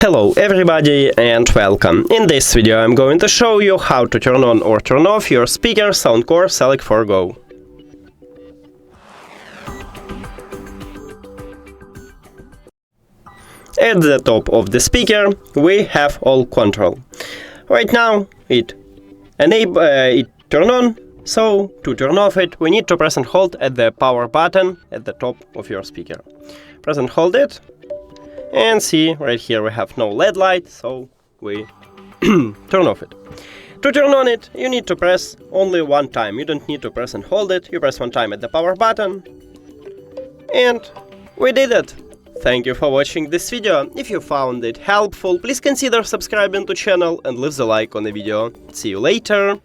Hello everybody and welcome. In this video I'm going to show you how to turn on or turn off your speaker SOUNDCORE Select for Go. At the top of the speaker we have all control. Right now it turn on, so to turn off it we need to press and hold at the power button at the top of your speaker. Press and hold it. And see, right here we have no LED light, so we turn off it. To turn on it, you need to press only one time. You don't need to press and hold it. You press one time at the power button. And we did it! Thank you for watching this video. If you found it helpful, please consider subscribing to the channel and leave the like on the video. See you later!